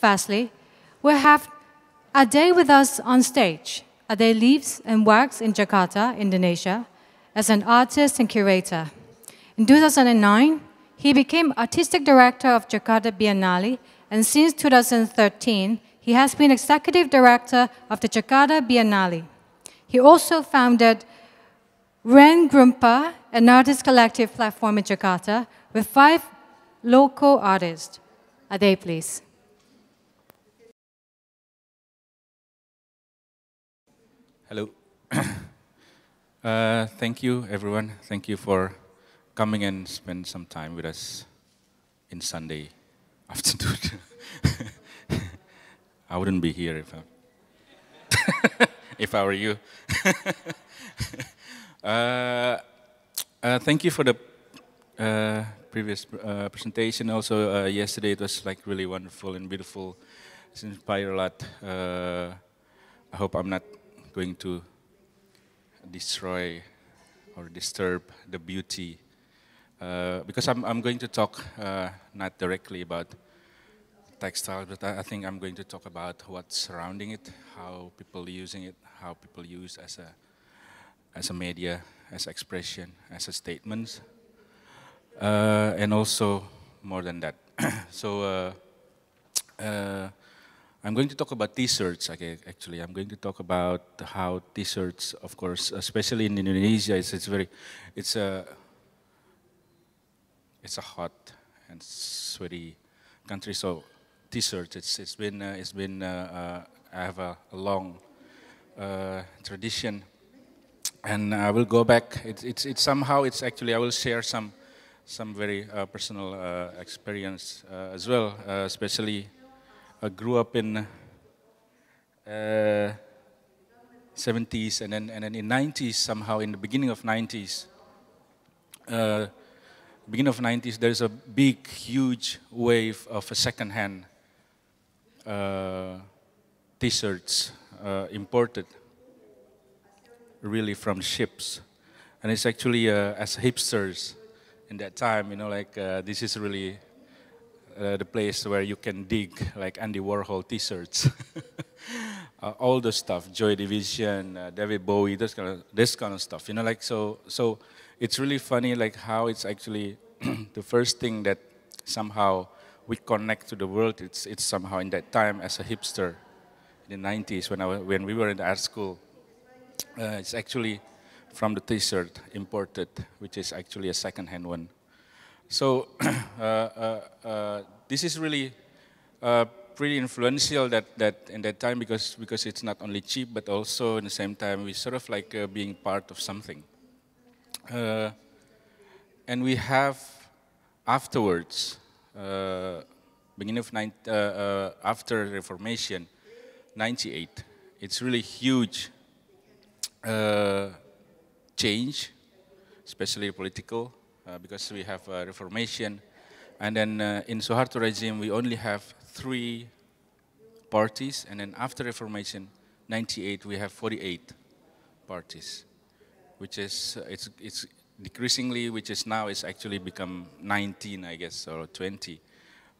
Firstly, we have Ade with us on stage. Ade lives and works in Jakarta, Indonesia, as an artist and curator. In 2009, he became artistic director of Jakarta Biennale, and since 2013, he has been executive director of the Jakarta Biennale. He also founded Ren Grumpa, an artist collective platform in Jakarta, with 5 local artists. Ade, please. Hello. Thank you, everyone. Thank you for coming and spend some time with us in Sunday afternoon. I wouldn't be here if I were you. Thank you for the previous presentation. Also, yesterday it was like really wonderful and beautiful. It's inspired a lot. I hope I'm not going to destroy or disturb the beauty, because I'm going to talk not directly about textile, but I think I'm going to talk about what's surrounding it, how people using it, how people use as a media, as expression, as a statement, and also more than that. So I'm going to talk about t-shirts. Okay, actually, I'm going to talk about how t-shirts, of course, especially in Indonesia, it's a hot and sweaty country. So t-shirts, it's been I have a long tradition, and I will go back. It's somehow it's actually I will share some very personal experience as well, especially. I grew up in 70s and then in 90s somehow, in the beginning of 90s. There's a big, huge wave of second-hand t-shirts imported, really from ships, and it's actually as hipsters in that time, you know, like this is really. The place where you can dig like Andy Warhol t-shirts, all the stuff, Joy Division, David Bowie, this kind of stuff, you know, like so it's really funny like how it's actually the first thing that somehow we connect to the world. It's somehow in that time as a hipster in the 90s when we were in the art school. It's actually from the t-shirt imported, which is actually a second-hand one. So this is really pretty influential that in that time because it's not only cheap but also in the same time we sort of like being part of something. And we have afterwards, beginning of after Reformation, 98. It's really huge change, especially political. Because we have Reformation, and then in Suharto regime we only have 3 parties, and then after Reformation, 98 we have 48 parties, which is it's decreasingly, which is now is actually become 19, I guess, or 20,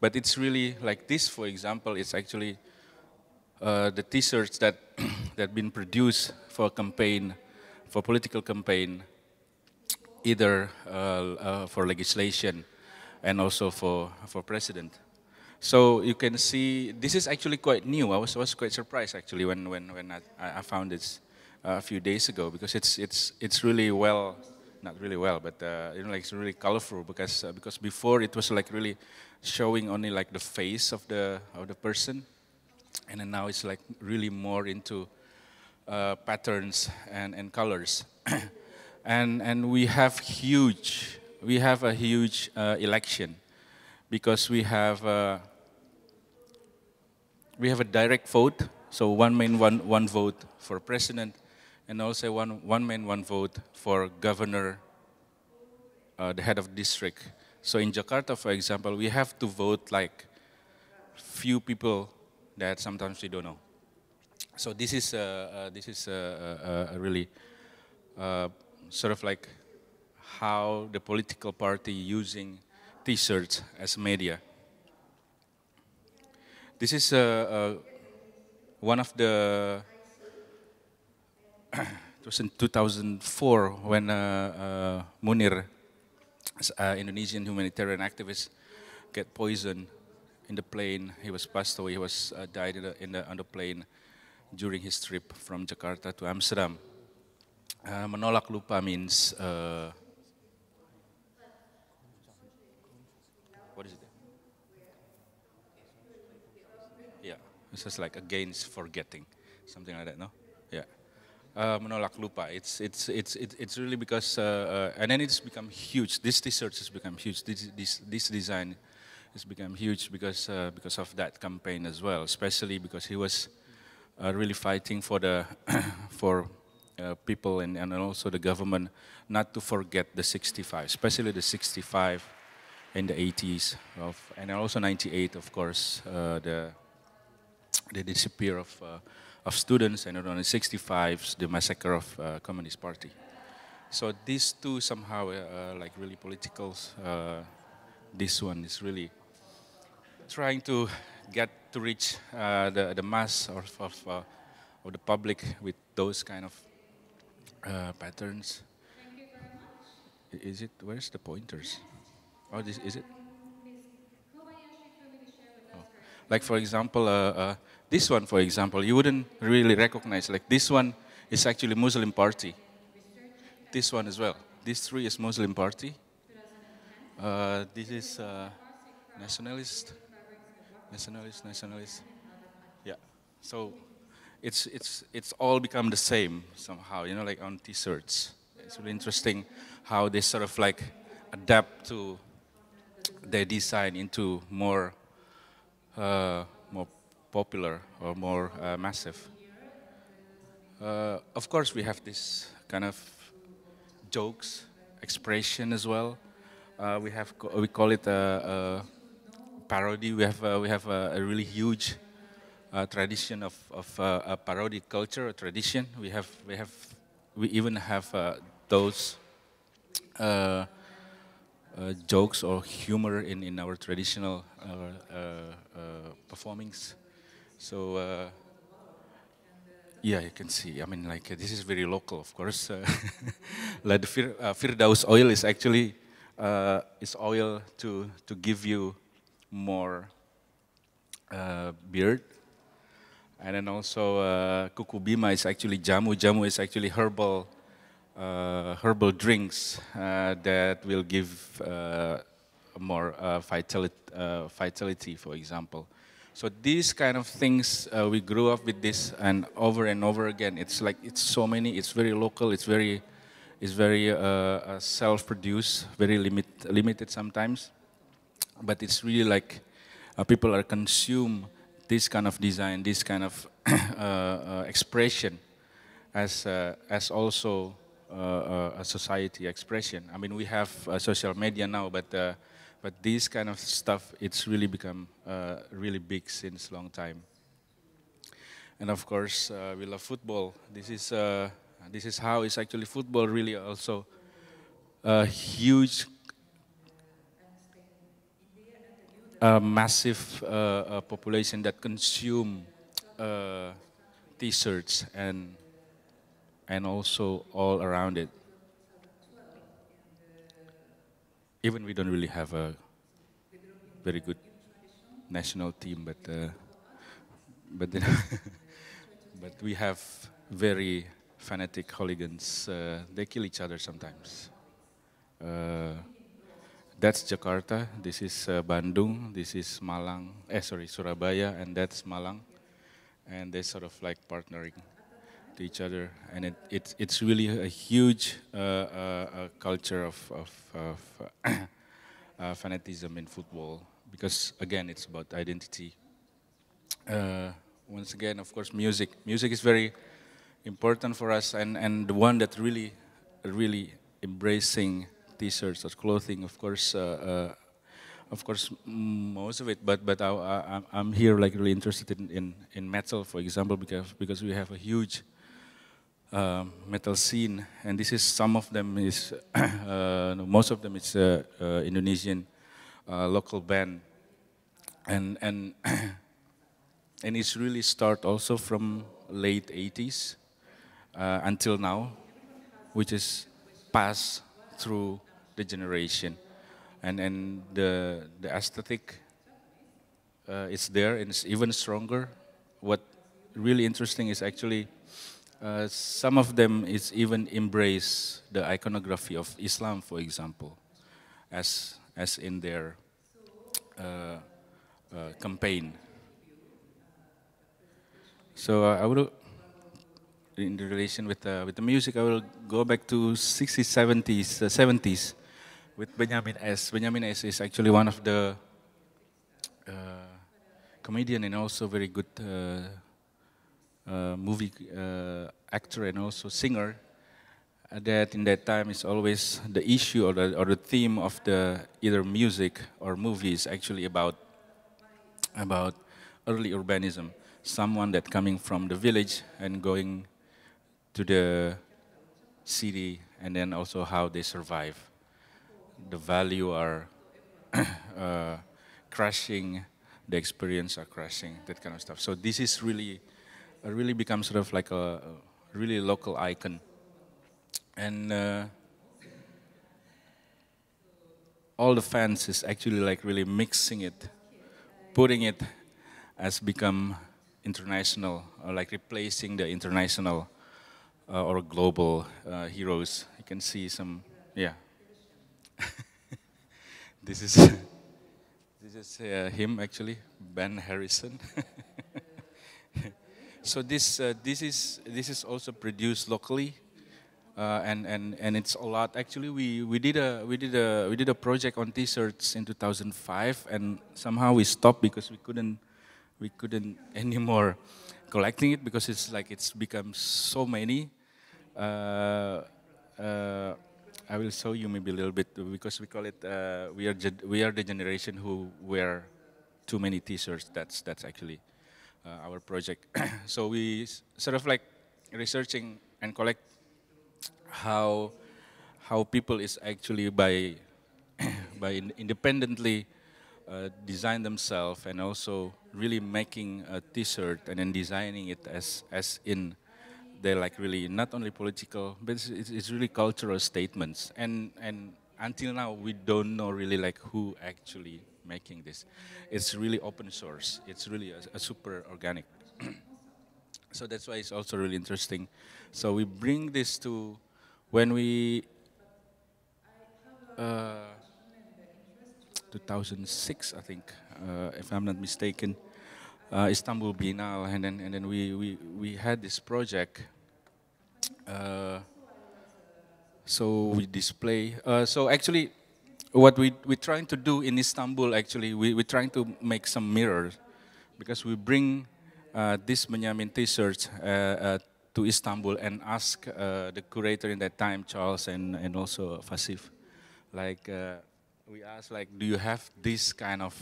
but it's really like this. For example, it's actually the t-shirts that that been produced for campaign, for political campaign. Either for legislation and also for president. So you can see this is actually quite new. I was quite surprised actually when I found this a few days ago, because it's really well, not really well, but you know, like it's really colorful, because before it was like really showing only like the face of the person, and then now it's like really more into patterns and colors. And we have a huge election, because we have a direct vote, so one man one vote for president, and also one man one vote for governor, the head of district. So in Jakarta, for example, we have to vote like few people that sometimes we don't know. So this is a really sort of like how the political party using t-shirts as media. This is one of the, it was in 2004 when Munir, Indonesian humanitarian activist, get poisoned in the plane. He was passed away. He was died on the plane during his trip from Jakarta to Amsterdam. Menolak lupa means what is it? Yeah, it's just like against forgetting, something like that. No, yeah. Menolak lupa. It's really because and then it's become huge. This T-shirt has become huge. This design has become huge because of that campaign as well. Especially because he was really fighting for the for people and also the government not to forget the 65, especially the 65 in the 80s and also 98, of course, the disappear of students, and on the 65s, the massacre of Communist Party. So these two somehow like really political. This one is really trying to get to reach the mass of the public with those kind of patterns. Thank you very much. Is it? Where's the pointers? Oh, this is it. Like for example, this one, for example, you wouldn't really recognize. Like this one is actually Muslim party. This one as well. These three is Muslim party. This is nationalist. Yeah. So it's all become the same somehow. You know, like on T-shirts. It's really interesting how they sort of like adapt to their design into more popular or more massive. Of course, we have this kind of jokes, expression as well. We call it a parody. We have a really huge tradition of a parody culture, a tradition. We even have those jokes or humor in our traditional performings. So yeah, you can see. I mean, like this is very local, of course. Like the Firdaus oil is actually is oil to give you more beard, and then also Kuku Bima is actually jamu. Jamu is actually herbal drinks that will give more vitality, for example. So these kind of things, we grew up with this, and over again. It's like it's so many. It's very local. It's very self-produced, very limited sometimes. But it's really like people are consume this kind of design, this kind of expression, as also a society expression. I mean, we have social media now, but this kind of stuff, it's really become really big since long time. And of course, we love football. This is how it's actually football really also a huge, massive population that consume T-shirts and also all around it. Even we don't really have a very good national team, but but we have very fanatic hooligans. They kill each other sometimes. That's Jakarta. This is Bandung. This is Malang. Surabaya, and that's Malang. And they sort of like partnering to each other, and it's really a huge culture of fanatism in football, because again it's about identity. Once again, of course, music is very important for us, and the one that really embracing T-shirts or clothing, of course, most of it, but I'm here like really interested in metal, for example, because we have a huge metal scene, and this is some of them is most of them is Indonesian local band, and and it's really start also from late 80s until now, which is passed through the generation, and the aesthetic is there and it's even stronger. What really interesting is actually some of them is even embrace the iconography of Islam, for example, as in their campaign. So I would, in relation with the music, I will go back to 60s, 70s, 70s with Benjamin S. Benjamin S. is actually one of the comedian and also very good movie actor and also singer. That in that time is always the issue or the theme of the either music or movie is actually about early urbanism. Someone that coming from the village and going to the city, and then also how they survive. The value are crashing, the experience are crashing, that kind of stuff. So this is really becomes sort of like a really local icon. And all the fans is actually like really mixing it, putting it as become international, or like replacing the international or global heroes. You can see some, yeah. This is him actually, Ben Harrison. So this is also produced locally, and it's a lot. Actually, we did a project on T-shirts in 2005, and somehow we stopped because we couldn't anymore collecting it because it's become so many. I will show you maybe a little bit because we call it we are the generation who wear too many T-shirts. That's actually our project. So we sort of like researching and collect how people is actually by independently design themselves and also really making a T-shirt and then designing it as in they're like really not only political, but it's really cultural statements. And until now, we don't know really like who actually making this. It's really open source. It's really a super organic. So that's why it's also really interesting. So we bring this to when we 2006, I think, if I'm not mistaken, Istanbul Biennale, and then we had this project. So we display. So actually, what we're trying to do in Istanbul, actually, we're trying to make some mirrors, because we bring this Benjamin T-shirts to Istanbul and ask the curator in that time, Charles, and also Fasif, like we asked, like, do you have this kind of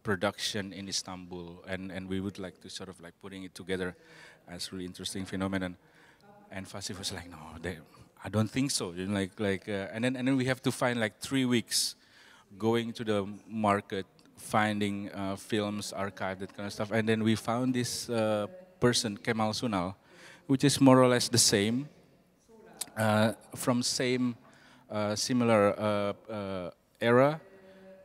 production in Istanbul? And we would like to sort of like putting it together as really interesting phenomenon. And Fasif was like, no, I don't think so. You know, and then we have to find like 3 weeks going to the market, finding films, archive, that kind of stuff. And then we found this person, Kemal Sunal, which is more or less the same, from same similar era,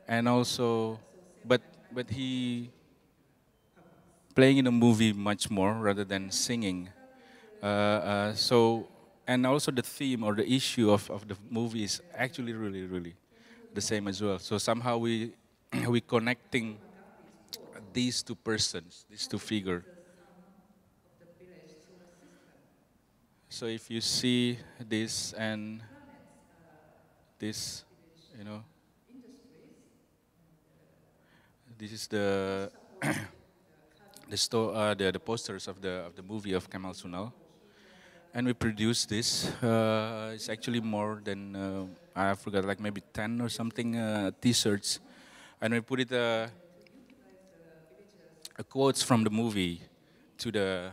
and also, but he playing in a movie much more rather than singing. So, and also the theme or the issue of the movie is actually really the same as well. So somehow we connecting these two persons, these two figures. So if you see this and this, you know, this is the the posters of the movie of Kemal Sunal. And we produced this. It's actually more than, I forgot, like maybe 10 or something T-shirts. And we put it quotes from the movie to the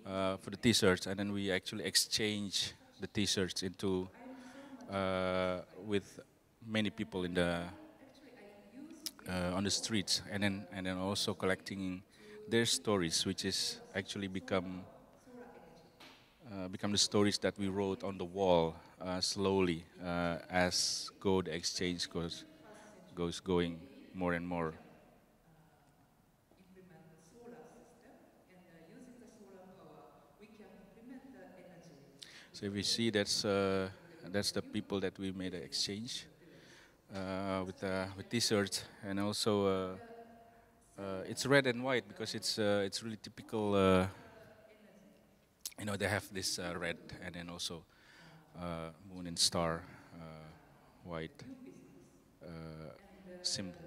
for the T-shirts, and then we actually exchange the T-shirts into with many people in the on the streets, and then also collecting their stories, which is actually become the stories that we wrote on the wall slowly as gold exchange goes going more and more. So if we see that's the people that we made an exchange with T-shirts, and also it's red and white because it's really typical. You know, they have this red and then also moon and star white symbol.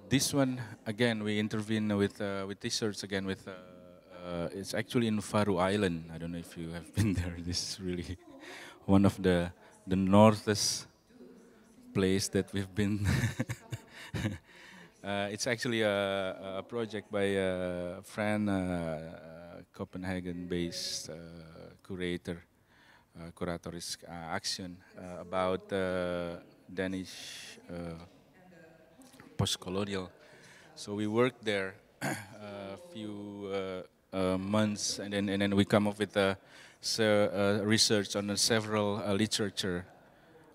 This one again, we intervene with T-shirts again. It's actually in Faroe Island. I don't know if you have been there. This is really one of the northest place that we've been. It's actually a project by a friend, Copenhagen-based curator, curatorisk action about Danish post-colonial. So we worked there a few months, and then we come up with research on several literature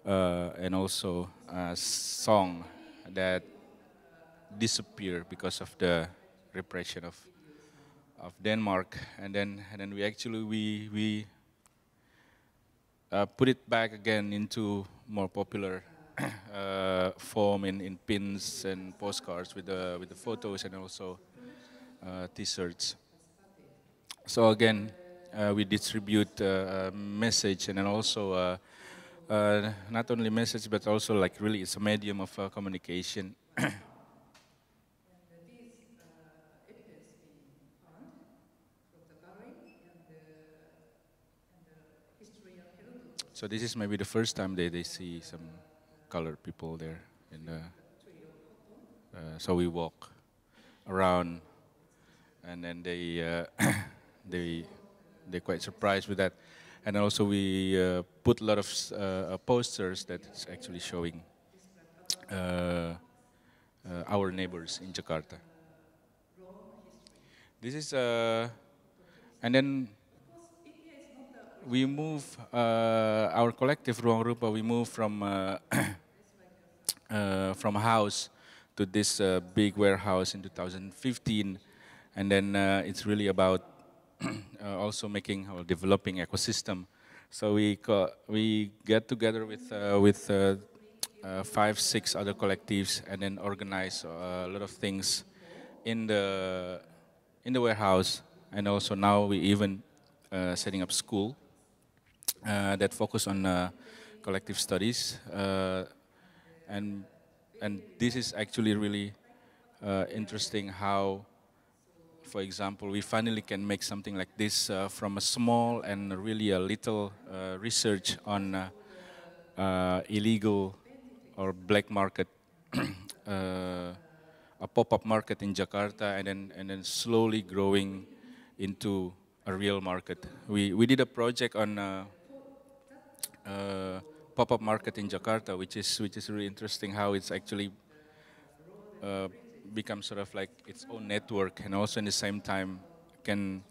and also song that disappear because of the repression of Denmark, and then we actually put it back again into more popular form in pins and postcards with the photos and also T-shirts. So again, we distribute a message, and then also not only message but also like really it's a medium of communication. So this is maybe the first time they see some colored people there. So we walk around, and then they're quite surprised with that. And also we put a lot of posters that's actually showing our neighbors in Jakarta. This is and then we move our collective Ruang Rupa. We move from a house to this big warehouse in 2015, and then it's really about also making or developing ecosystem. So we get together with 5-6 other collectives, and then organize a lot of things in the warehouse, and also now we even setting up school that focus on collective studies, and this is actually really interesting how, for example, we finally can make something like this from a small and really a little research on illegal or black market, a pop-up market in Jakarta, and then slowly growing into a real market. We did a project on pop-up market in Jakarta, which is really interesting how it's actually become sort of like its own network, and also in the same time can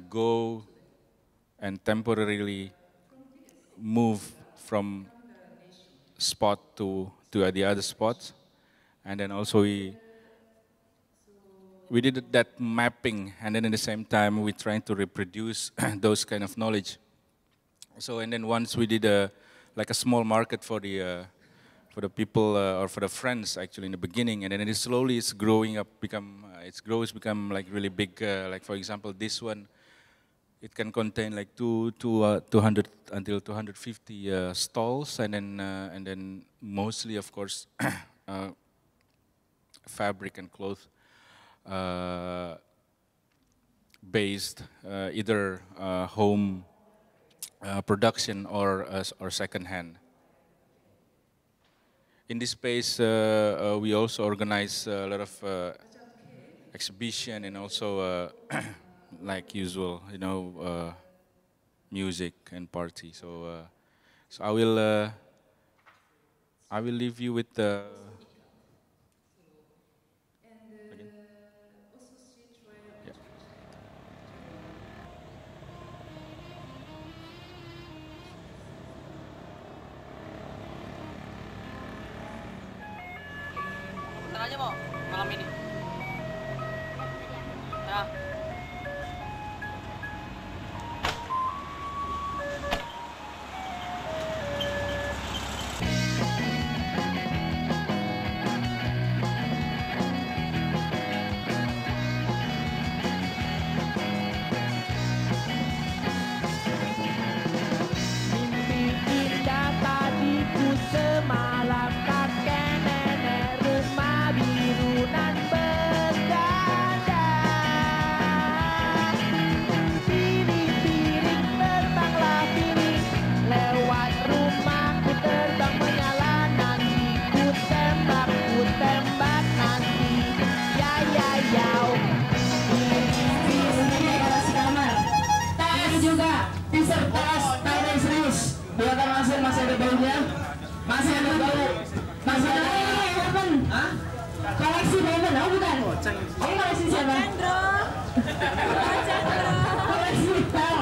go and temporarily move from spot to the other spots, and then also we did that mapping, and then at the same time we trying to reproduce those kind of knowledge. So and then once we did like a small market for the people or for the friends actually in the beginning, and then it slowly is growing up, become like really big. Like for example, this one, it can contain like 200 until 250 stalls, and then mostly, of course, fabric and cloth based, either home production or second-hand. In this space, we also organize a lot of exhibition, and also, like usual, music and party. So I will leave you with the. Aja mau malam ini. Ya. Mimpi indah tadi ku semalam kakek nenek rumah biru nan bergadang. Piring-piring terbanglah piring lewat rumahku terbang menyala nanti ku tembak nanti ya ya yau. Ini kasih kamar. Ini juga t-shirt tas tanda serius. Silakan masuk, masih ada baunya. Masih ada bau. Masih ada Diamond. Hah? Koleksi Diamond, oh bukan? Ini koleksi siapa? Koleksi Pel.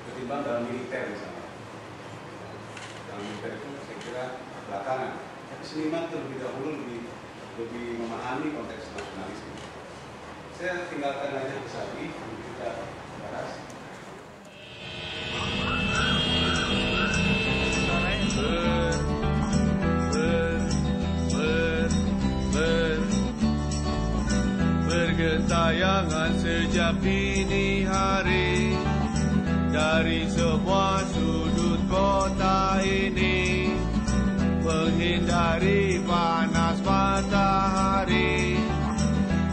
Ketimbang dalam militer misalnya. Dalam militer itu saya kira belakangan. Tapi seniman terlebih dahulu lebih memahami konteks nasionalisme. Saya tinggalkan aja ke Sabi, kita bahas. Bergentayangan sejak dini hari dari semua sudut kota ini, menghindari panas matahari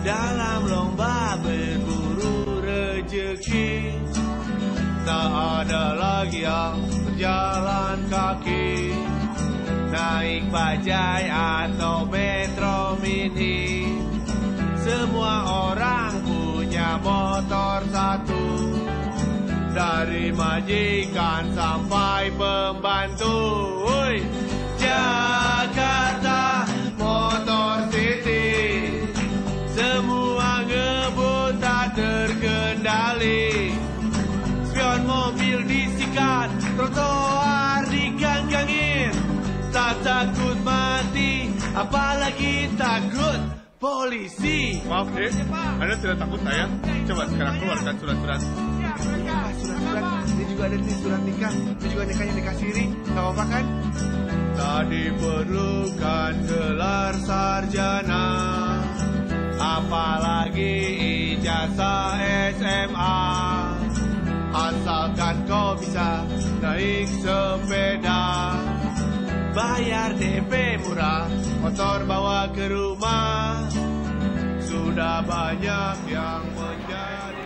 dalam lomba berburu rejeki. Tak ada lagi yang berjalan kaki, naik bajai atau metro mini. Semua orang punya motor satu, dari majikan sampai pembantu. Oi, Jakarta Motor City, semua ngebut tak terkendali. Spion mobil disikat, trotoar diganggangin. Tak takut mati, apalagi takut polisi. Maaf dek, Anda tidak takut saya? Coba sekarang keluarkan surat-surat. Surat-surat, ini juga ada nih surat nikah. Ini juga nikah yang nikah siri, gak apa-apa kan? Tak diperlukan gelar sarjana, apalagi ijazah SMA. Asalkan kau bisa naik sepeda, bayar DP murah, motor bawa ke rumah. Sudah banyak yang menjadi.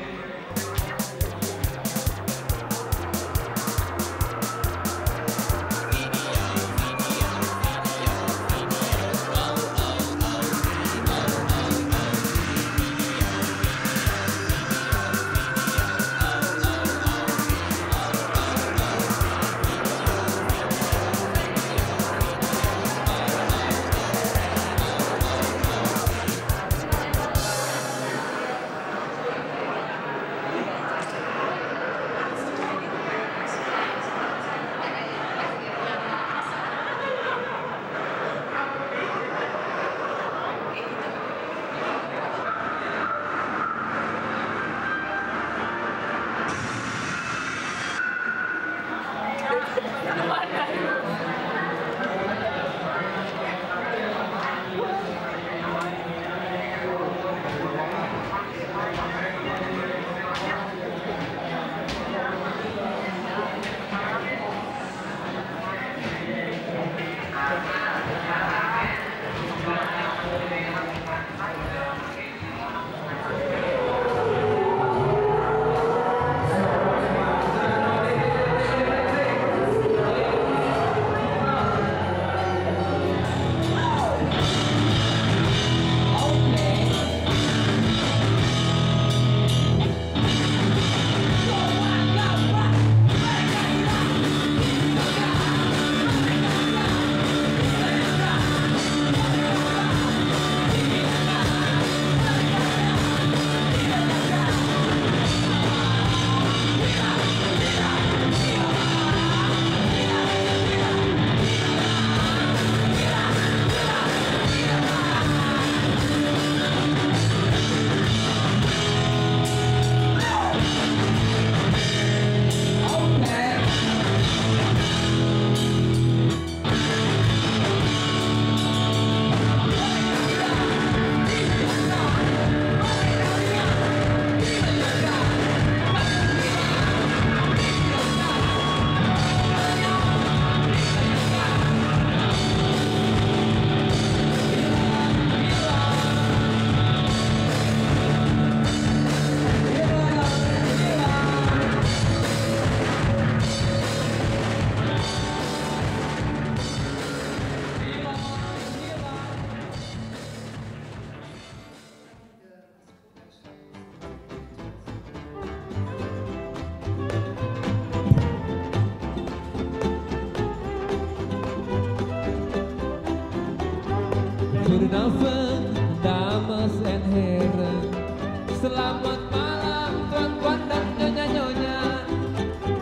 Goedenavond, dames en heren. Selamat malam, tuan-tuan dan nyonya-nyonya.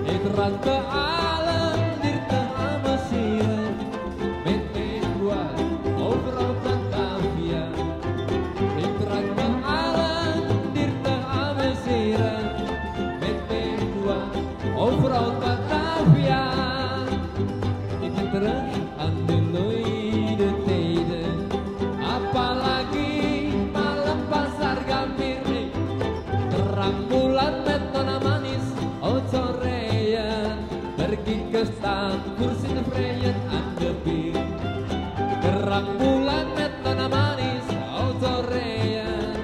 Ik rang ke alam, dirte amasieren. Met meedoen, overal Batavia. Ik rang ke alam, dirte amasieren. Met meedoen, overal Batavia. Ik ben terug aan de looide tijden. Apalagi malam pasar gambir. Terang bulan met nona manis, oh sorean. Pergi ke staan, kursi tevreden aan de bier. Terang bulan met nona manis, oh sorean.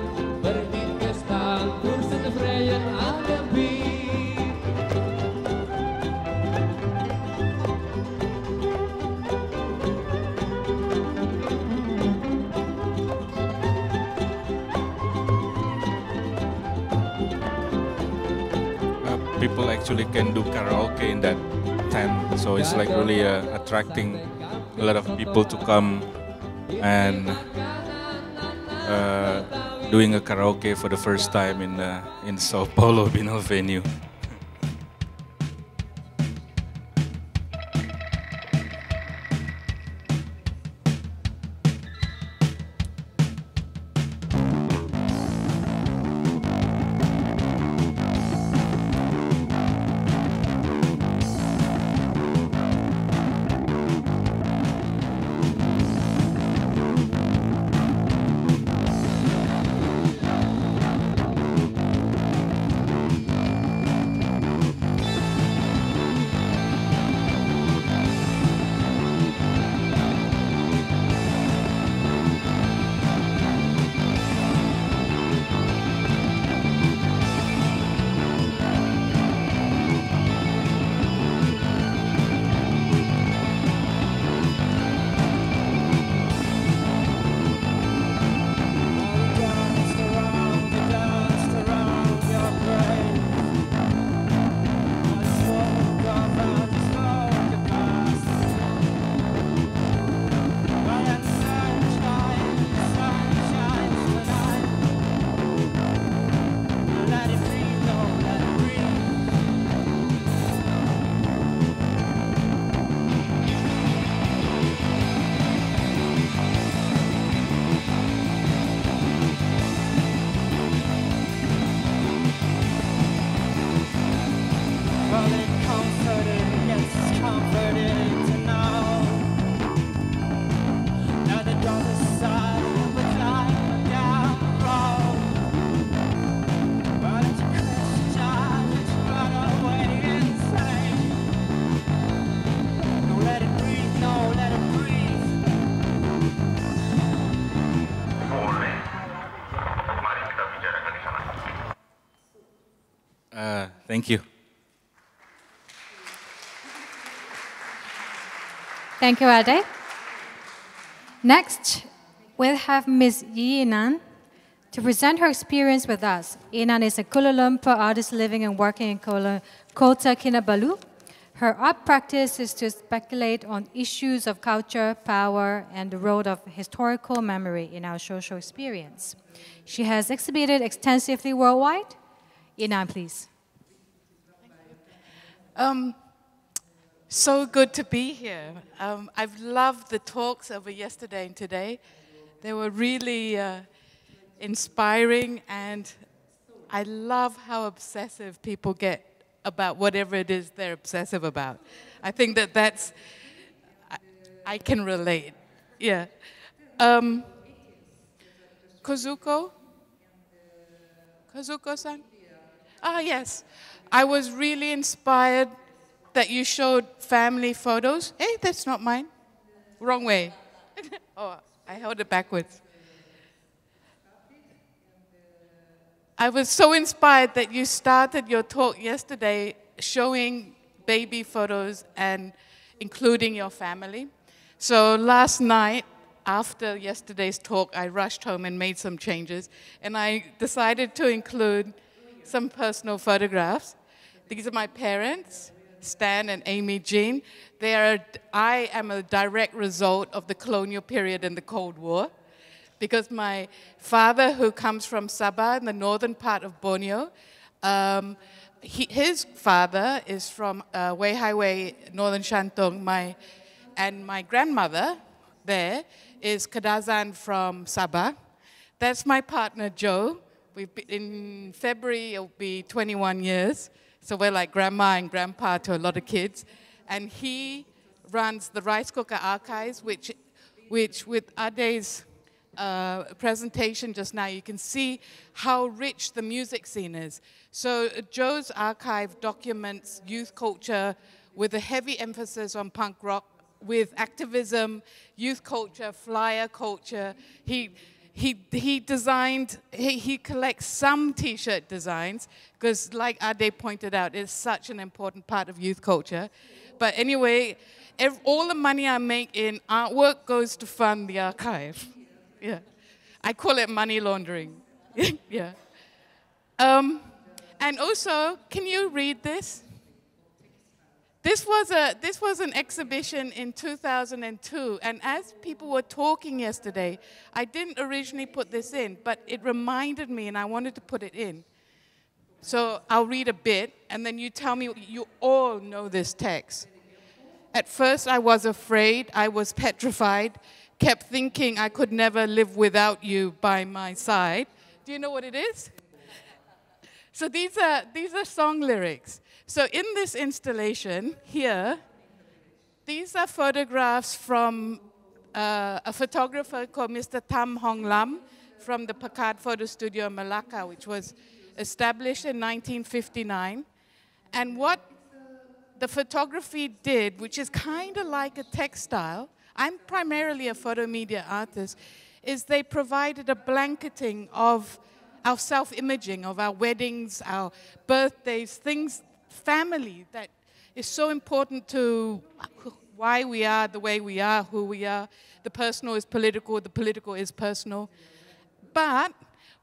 Pergi ke staan, kursi tevreden aan de bier. People actually can do karaoke in that tent, so it's like really attracting a lot of people to come and doing a karaoke for the first time in Sao Paulo Binal venue. Thank you. Thank you, Ade. Next, we'll have Ms. Yee I-Lann to present her experience with us. I-Lann is a Kuala Lumpur artist living and working in Kota Kinabalu. Her art practice is to speculate on issues of culture, power, and the role of historical memory in our social experience. She has exhibited extensively worldwide. I-Lann, please. So good to be here. I've loved the talks over yesterday and today. They were really inspiring, and I love how obsessive people get about whatever it is they're obsessive about. I think that's, I can relate, yeah. Kazuko-san? Ah, yes. I was really inspired that you showed family photos. Hey, that's not mine. Wrong way. Oh, I held it backwards. I was so inspired that you started your talk yesterday showing baby photos and including your family. So last night, after yesterday's talk, I rushed home and made some changes, and I decided to include some personal photographs. These are my parents, Stan and Amy Jean. I am a direct result of the colonial period and the Cold War. because my father, who comes from Sabah in the northern part of Borneo, his father is from Wei Highway, northern Shantung. And my grandmother there is Kadazan from Sabah. That's my partner, Joe. In February, it'll be 21 years. So we're like grandma and grandpa to a lot of kids. And he runs the Rice Cooker Archives, which with Ade's presentation just now, you can see how rich the music scene is. So Joe's archive documents youth culture with a heavy emphasis on punk rock, with activism, youth culture, flyer culture. He collects some T-shirt designs, because like Ade pointed out, it's such an important part of youth culture. But anyway, all the money I make in artwork goes to fund the archive. Yeah, I call it money laundering. Yeah. And also, can you read this? This was an exhibition in 2002, and as people were talking yesterday, I didn't originally put this in, but it reminded me, and I wanted to put it in. So I'll read a bit, and then you tell me, you all know this text. At first I was afraid, I was petrified, kept thinking I could never live without you by my side. Do you know what it is? So these are song lyrics. So in this installation here, these are photographs from a photographer called Mr. Tham Hong Lam from the Packard Photo Studio in Malacca, which was established in 1959. And what the photography did, which is kind of like a textile, I'm primarily a photo media artist, is they provided a blanketing of our self-imaging, of our weddings, our birthdays, things, family, that is so important to why we are the way we are, who we are. The personal is political, the political is personal. But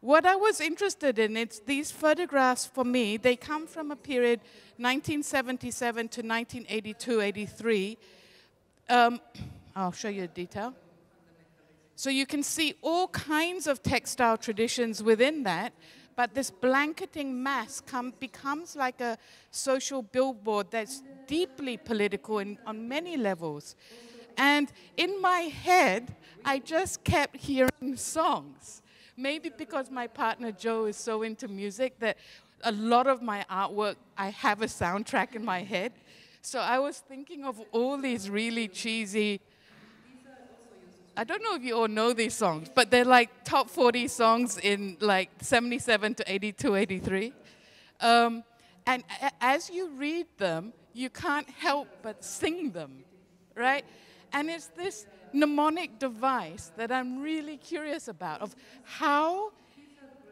what I was interested in, it's these photographs for me, they come from a period 1977 to 1982, 83. I'll show you a detail. So you can see all kinds of textile traditions within that, but this blanketing mass becomes like a social billboard that's deeply political on many levels. And in my head, I just kept hearing songs. Maybe because my partner Joe is so into music that a lot of my artwork, I have a soundtrack in my head. So I was thinking of all these really cheesy, I don't know if you all know these songs, but they're like top 40 songs in like 77 to 82, 83. And as you read them, you can't help but sing them, right? And it's this mnemonic device that I'm really curious about, of how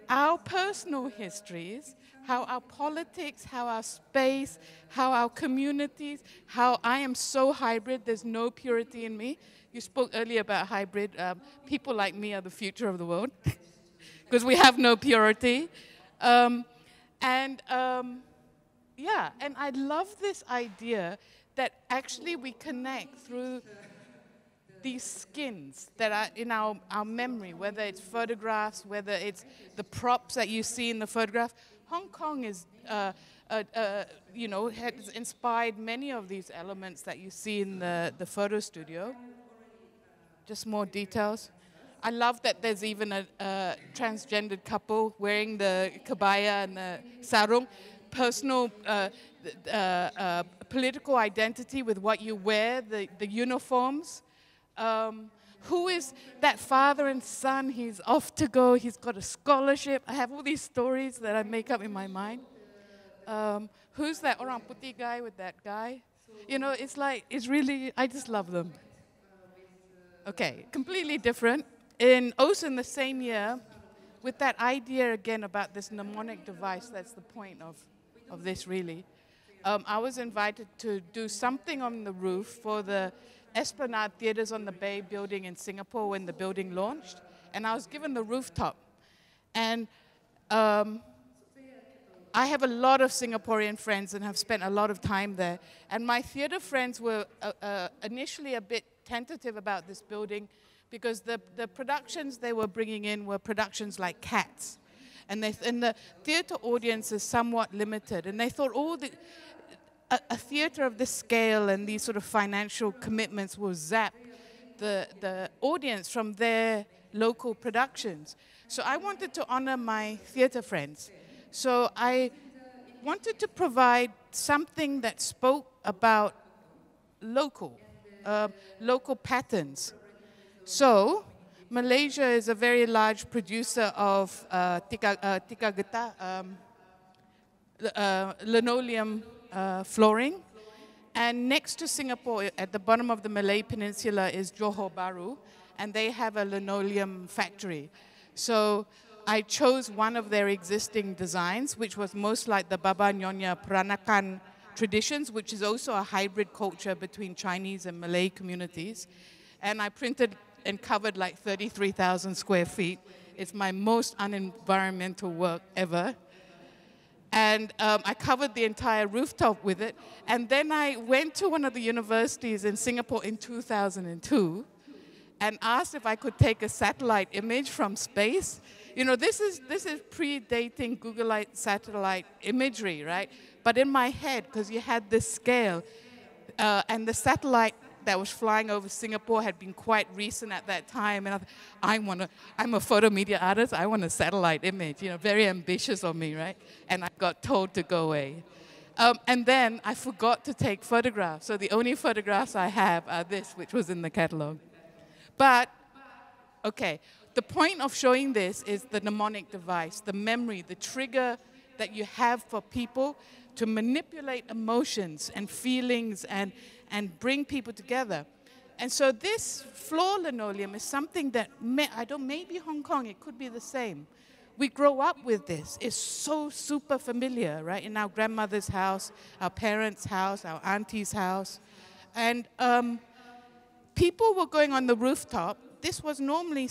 our personal histories, how our politics, how our space, how our communities, how I am so hybrid, there's no purity in me. You spoke earlier about hybrid. People like me are the future of the world because we have no purity. Yeah, and I love this idea that actually we connect through these skins that are in our memory, whether it's photographs, whether it's the props that you see in the photograph. Hong Kong is, you know, has inspired many of these elements that you see in the photo studio. Just more details. I love that there's even a transgendered couple wearing the kabaya and the sarung. Personal, political identity with what you wear, the uniforms. Who is that father and son? He's off to go. He's got a scholarship. I have all these stories that I make up in my mind. Who's that orang putih guy with that guy? You know, it's like, it's really, I just love them. Okay, completely different. Also in the same year, with that idea again about this mnemonic device, that's the point of this really. I was invited to do something on the roof for the Esplanade Theatres on the Bay building in Singapore when the building launched, and I was given the rooftop. And I have a lot of Singaporean friends and have spent a lot of time there, and my theatre friends were initially a bit tentative about this building, because the productions they were bringing in were productions like Cats. And the theatre audience is somewhat limited. And they thought a theatre of this scale and these sort of financial commitments will zap the audience from their local productions. So I wanted to honor my theatre friends. So I wanted to provide something that spoke about local patterns. So Malaysia is a very large producer of linoleum flooring. And next to Singapore, at the bottom of the Malay Peninsula, is Johor Bahru, and they have a linoleum factory. So I chose one of their existing designs, which was most like the Baba Nyonya Peranakan traditions, which is also a hybrid culture between Chinese and Malay communities. And I printed and covered like 33,000 square feet. It's my most unenvironmental work ever. And I covered the entire rooftop with it. And then I went to one of the universities in Singapore in 2002 and asked if I could take a satellite image from space. You know, this is predating Google satellite imagery, right? But in my head, because you had this scale, and the satellite that was flying over Singapore had been quite recent at that time, and I thought, I'm a photo media artist, I want a satellite image, you know, very ambitious of me, right? And I got told to go away. And then I forgot to take photographs, so the only photographs I have are this, which was in the catalog. But, okay, the point of showing this is the mnemonic device, the memory, the trigger that you have for people to manipulate emotions and feelings and bring people together. And so this floor linoleum is something that, maybe Hong Kong, it could be the same. We grow up with this. It's so super familiar, right? In our grandmother's house, our parents' house, our auntie's house. And people were going on the rooftop. This was normally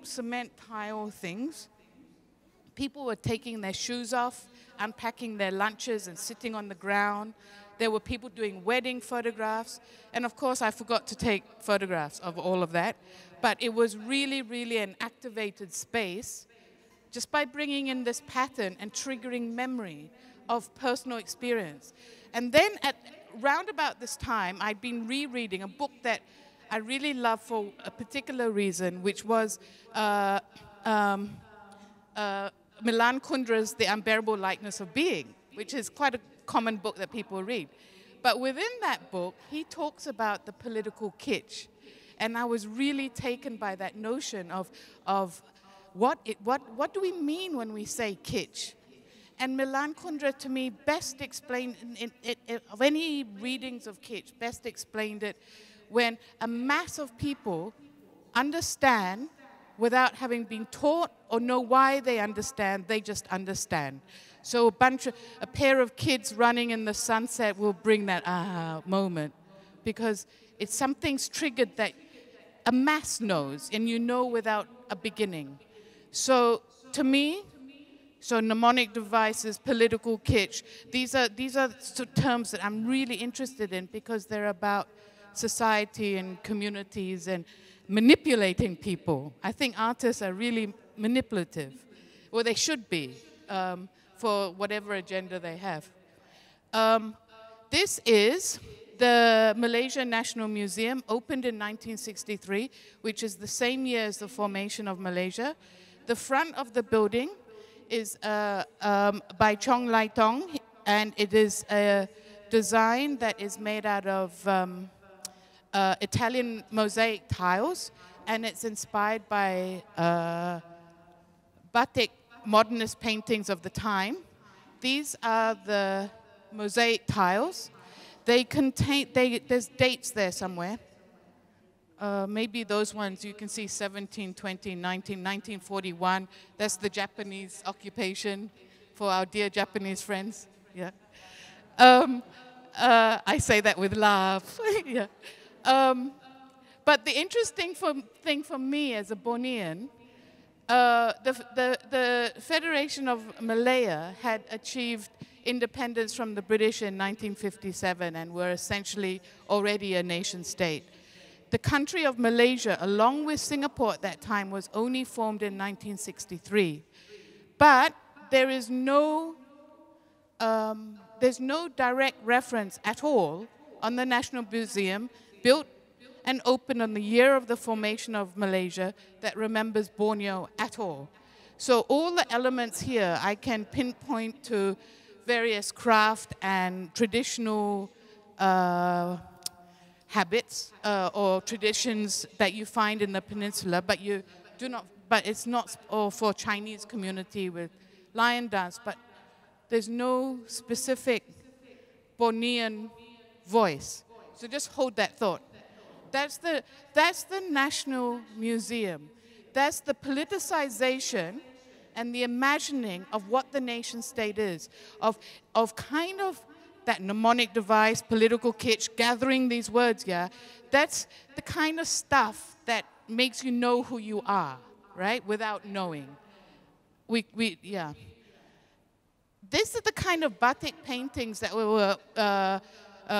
cement tile things. People were taking their shoes off, unpacking their lunches and sitting on the ground. There were people doing wedding photographs. And of course, I forgot to take photographs of all of that. But it was really, really an activated space just by bringing in this pattern and triggering memory of personal experience. And then at round about this time, I'd been rereading a book that I really love for a particular reason, which was Milan Kundra's The Unbearable Lightness of Being, which is quite a common book that people read. But within that book, he talks about the political kitsch. And I was really taken by that notion of what do we mean when we say kitsch? And Milan Kundra, to me, best explained, of any readings of kitsch, best explained it when a mass of people understand without having been taught or know why they understand, they just understand. So a pair of kids running in the sunset will bring that aha moment, because it's something's triggered that a mass knows, and you know without a beginning. So to me, so mnemonic devices, political kitsch, these are terms that I'm really interested in because they're about society and communities and manipulating people. I think artists are really manipulative, or they should be, for whatever agenda they have. This is the Malaysian National Museum, opened in 1963, which is the same year as the formation of Malaysia. The front of the building is by Chong Lai Tong, and it is a design that is made out of Italian mosaic tiles, and it's inspired by batik modernist paintings of the time. These are the mosaic tiles. They contain, there's dates there somewhere. Maybe those ones, you can see 1720, 1941. That's the Japanese occupation for our dear Japanese friends. Yeah. I say that with love. Yeah. But the interesting thing for me as a Bornean, the Federation of Malaya had achieved independence from the British in 1957 and were essentially already a nation state. the country of Malaysia, along with Singapore at that time, was only formed in 1963. But there is there's no direct reference at all on the National Museum, built and opened on the year of the formation of Malaysia, that remembers Borneo at all. So all the elements here, I can pinpoint to various craft and traditional habits or traditions that you find in the peninsula, but you do not. But it's not or for Chinese community with lion dance. But there's no specific Bornean voice. So just hold that thought. That's the National Museum. That's the politicization and the imagining of what the nation state is, of kind of that mnemonic device, political kitsch, gathering these words, yeah. That's the kind of stuff that makes you know who you are, right, without knowing. Yeah. This is the kind of batik paintings that were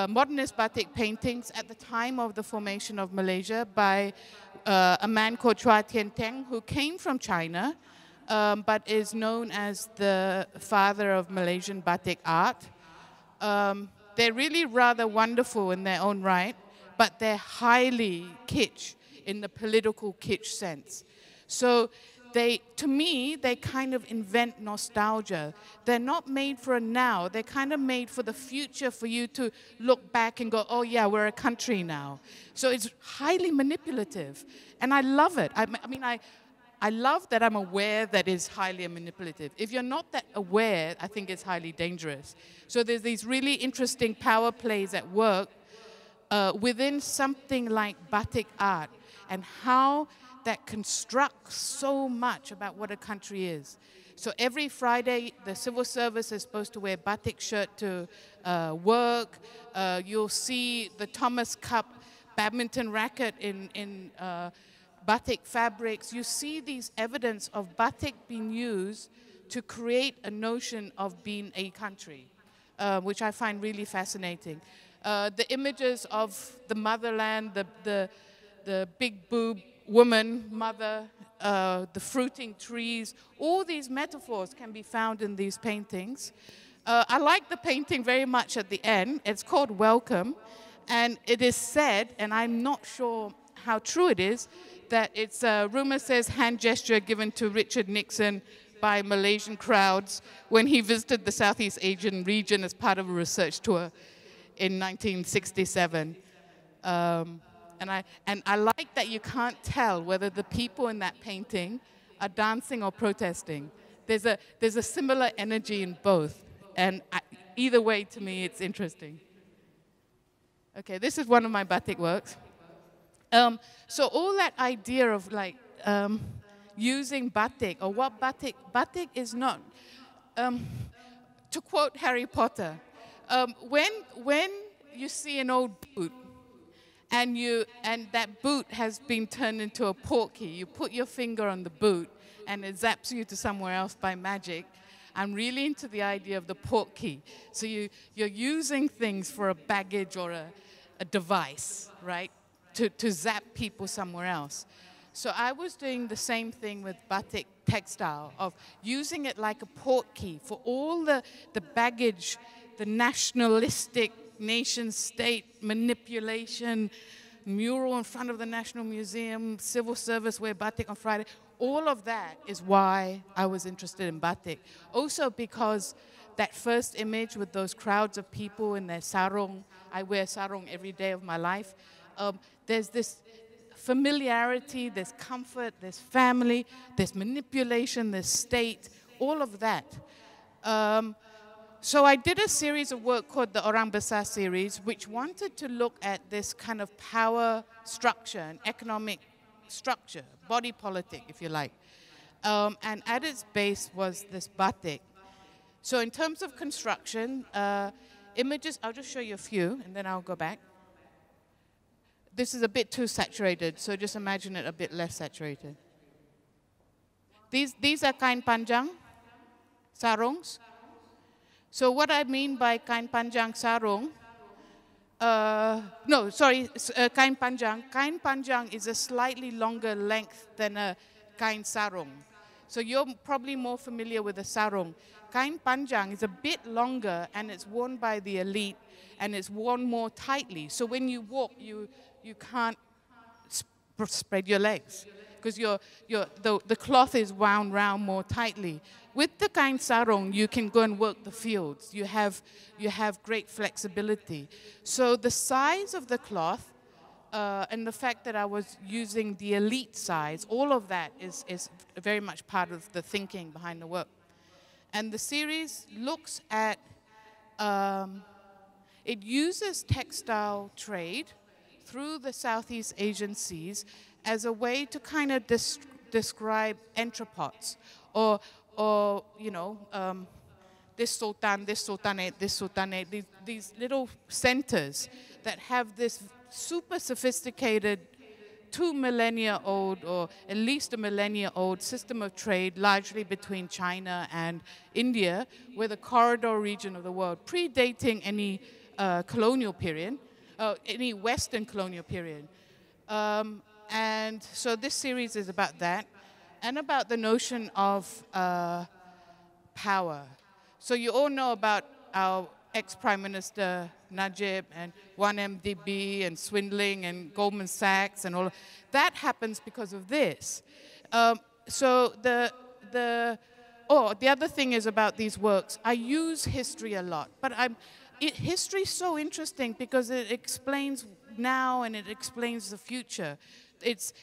modernist batik paintings at the time of the formation of Malaysia by a man called Chua Tian Teng, who came from China, but is known as the father of Malaysian batik art. They're really rather wonderful in their own right, but they're highly kitsch in the political kitsch sense. So to me, they kind of invent nostalgia. They're not made for a now. They're kind of made for the future, for you to look back and go, oh yeah, we're a country now. So it's highly manipulative. And I love it. I mean, I love that I'm aware that it's highly manipulative. If you're not that aware, I think it's highly dangerous. So there's these really interesting power plays at work within something like batik art, and how that constructs so much about what a country is. So every Friday, the civil service is supposed to wear batik shirt to work. You'll see the Thomas Cup badminton racket in batik fabrics. You see these evidence of batik being used to create a notion of being a country, which I find really fascinating. The images of the motherland, the big boob woman, mother, the fruiting trees, all these metaphors can be found in these paintings. I like the painting very much at the end. It's called Welcome, and it is said, and I'm not sure how true it is, that it's, rumor says, hand gesture given to Richard Nixon by Malaysian crowds when he visited the Southeast Asian region as part of a research tour in 1967. And I like that you can't tell whether the people in that painting are dancing or protesting. There's a similar energy in both. And either way, to me, it's interesting. Okay, this is one of my batik works. So all that idea of like using batik, or what batik is not, to quote Harry Potter, when you see an old boot, and that boot has been turned into a portkey, you put your finger on the boot and it zaps you to somewhere else by magic. I'm really into the idea of the portkey. So you're using things for a baggage or a device, right, to zap people somewhere else. So I was doing the same thing with batik textile, of using it like a portkey for all the baggage, the nationalistic nation-state manipulation, mural in front of the National Museum, civil service wear batik on Friday. All of that is why I was interested in batik. Also because that first image with those crowds of people in their sarong, I wear sarong every day of my life, there's this familiarity, there's comfort, there's family, there's manipulation, there's state, all of that. So I did a series of work called the Orang Besar series, which wanted to look at this kind of power structure and economic structure, body politic, if you like. And at its base was this batik. So in terms of construction, images, I'll just show you a few, and then I'll go back. This is a bit too saturated, so just imagine it a bit less saturated. These are kain panjang, sarongs. So what I mean by kain panjang sarong, No, sorry, kain panjang. Kain panjang is a slightly longer length than a kain sarung. So you're probably more familiar with a sarung. Kain panjang is a bit longer and it's worn by the elite and it's worn more tightly. So when you walk, you can't spread your legs because the cloth is wound round more tightly. With the kain sarung, you can go and work the fields. You have great flexibility. So the size of the cloth and the fact that I was using the elite size, all of that is very much part of the thinking behind the work. And the series looks at, it uses textile trade through the Southeast Asian seas as a way to kind of describe entrepots or you know, this sultanate, these little centers that have this super sophisticated 2 millennia old or at least a millennia old system of trade, largely between China and India, where the corridor region of the world, predating any colonial period, any Western colonial period. And so this series is about that and about the notion of power. So you all know about our ex-Prime Minister Najib and 1MDB and swindling and Goldman Sachs and all of that happens because of this. So the other thing is about these works, I use history a lot, but history is so interesting because it explains now and it explains the future. It's,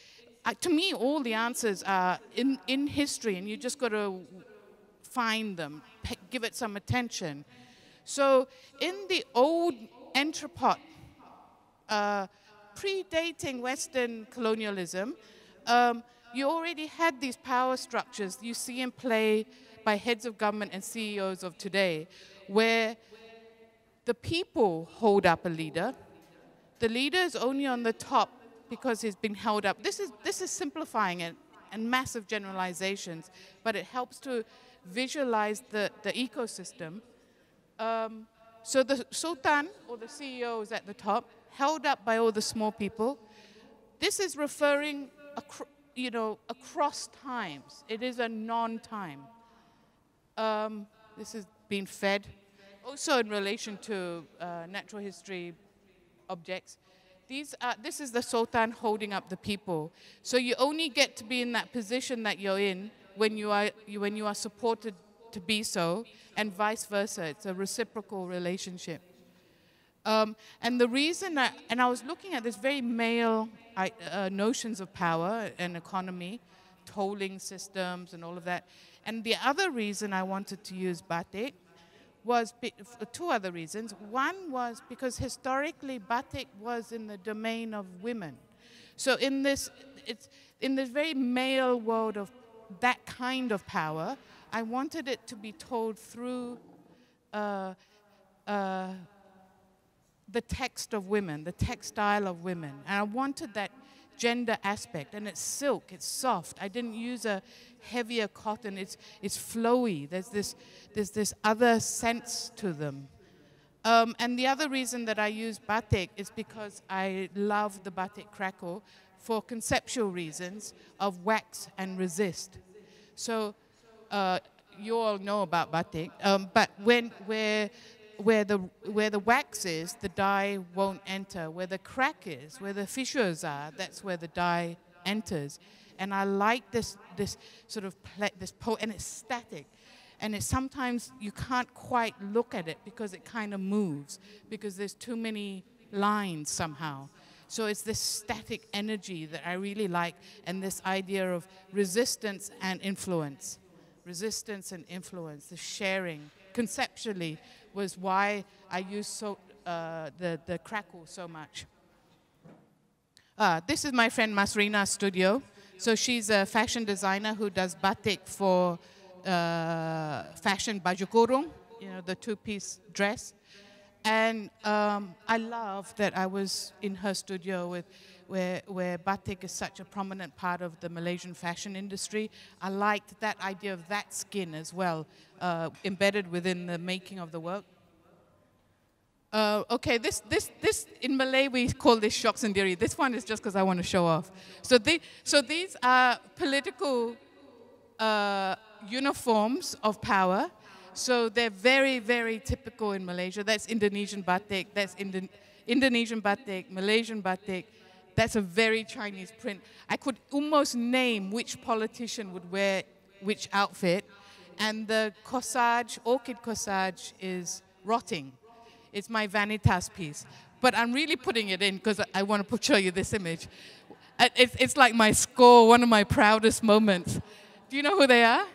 to me, all the answers are in history and you just got to find them, give it some attention. So in the old entrepot, predating Western colonialism, you already had these power structures you see in play by heads of government and CEOs of today, where the people hold up a leader. The leader is only on the top because he's been held up. This is simplifying it and massive generalizations, but it helps to visualize the ecosystem. So the Sultan or the CEO is at the top, held up by all the small people. This is referring, across times. It is a non-time. This is being fed. Also in relation to natural history objects. This is the Sultan holding up the people. So you only get to be in that position that you're in when you are supported to be so, and vice versa. It's a reciprocal relationship. And the reason and I was looking at this very male notions of power and economy, tolling systems and all of that. And the other reason I wanted to use batik was two other reasons. One was because historically batik was in the domain of women. So in this very male world of that kind of power, I wanted it to be told through the text of women, the textile of women. And I wanted that gender aspect. And it's silk, it's soft. I didn't use a heavier cotton, it's flowy. There's this other sense to them. And the other reason that I use batik is because I love the batik crackle for conceptual reasons of wax and resist. So you all know about batik, but where the wax is, the dye won't enter. Where the crack is, where the fissures are, that's where the dye enters. And I like this sort of and it's static. And it's sometimes you can't quite look at it because it kind of moves, because there's too many lines somehow. So it's this static energy that I really like, and this idea of resistance and influence. Resistance and influence, the sharing, conceptually, was why I use the crackle so much. This is my friend Masrina's studio. So she's a fashion designer who does batik for fashion baju kurung, the two-piece dress. And I love that I was in her studio where batik is such a prominent part of the Malaysian fashion industry. I liked that idea of that skin as well, embedded within the making of the work. Okay, this in Malay we call this shok sendiri. This one is just because I want to show off. So these are political uniforms of power. So they're very, very typical in Malaysia. That's Indonesian batik. That's Indonesian batik, Malaysian batik. That's a very Chinese print. I could almost name which politician would wear which outfit. And the corsage, orchid corsage, is rotting. It's my Vanitas piece. But I'm really putting it in because I want to show you this image. It's like my score, one of my proudest moments. Do you know who they are?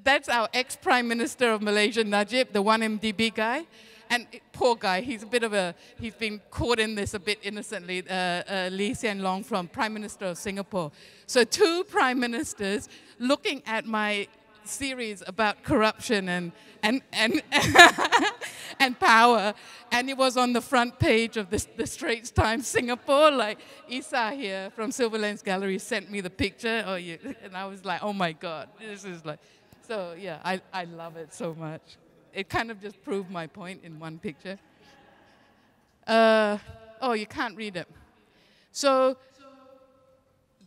That's our ex-Prime Minister of Malaysia, Najib, the 1MDB guy. And poor guy, he's been caught in this a bit innocently, Lee Hsien Loong from Prime Minister of Singapore. So 2 prime ministers looking at my series about corruption and power, and it was on the front page of the Straits Times Singapore. Like Isa here from Silver Lens Gallery sent me the picture, and I was like, oh my God, this is like, so yeah, I love it so much. It kind of just proved my point in one picture. Oh, you can't read it. So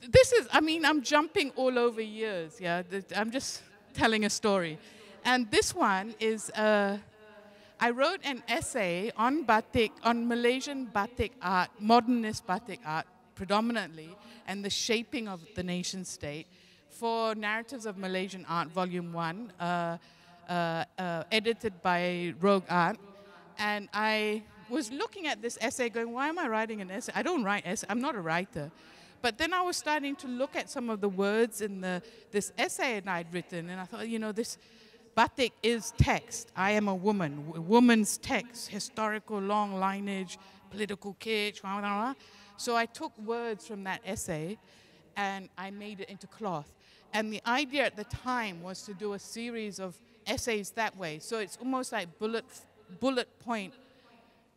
this is, I mean, I'm jumping all over years, yeah. I'm just telling a story. And this one is, I wrote an essay on batik, on Malaysian batik art, modernist batik art predominantly, and the shaping of the nation state for Narratives of Malaysian Art, Volume 1, edited by Rogue Art. And I was looking at this essay going, why am I writing an essay? I don't write essays, I'm not a writer. But then I was starting to look at some of the words in this essay that I'd written, and I thought, you know, this batik is text. I am a woman's text, historical long lineage, political kitsch, blah, blah, blah. So I took words from that essay and I made it into cloth. And the idea at the time was to do a series of essays that way. So it's almost like bullet point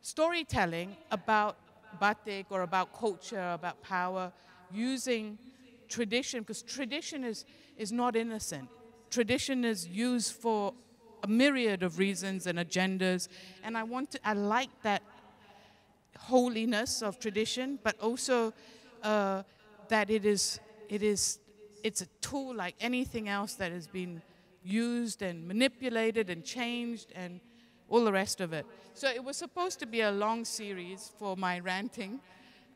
storytelling about batik or about culture, about power, using tradition, because tradition is not innocent. Tradition is used for a myriad of reasons and agendas, and I like that holiness of tradition, but also that it's a tool like anything else that has been used and manipulated and changed and all the rest of it. So it was supposed to be a long series for my ranting,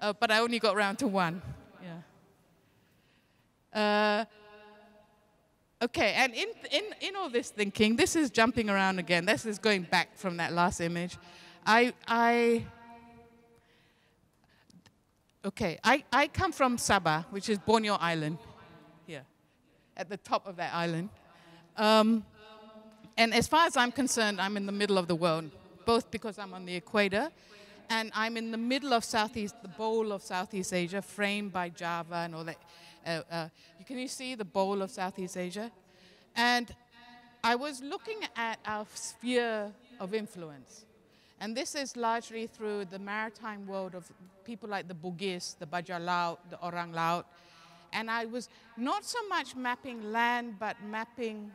but I only got around to one. Yeah. Okay, and in all this thinking, this is jumping around again. This is going back from that last image. I come from Sabah, which is Borneo Island, here, at the top of that island. And as far as I'm concerned, I'm in the middle of the world, both because I'm on the equator, and I'm in the middle of the bowl of Southeast Asia, framed by Java and all that. Can you see the bowl of Southeast Asia? And I was looking at our sphere of influence. And this is largely through the maritime world of people like the Bugis, the Bajau Laut, the Orang Laut. And I was not so much mapping land, but mapping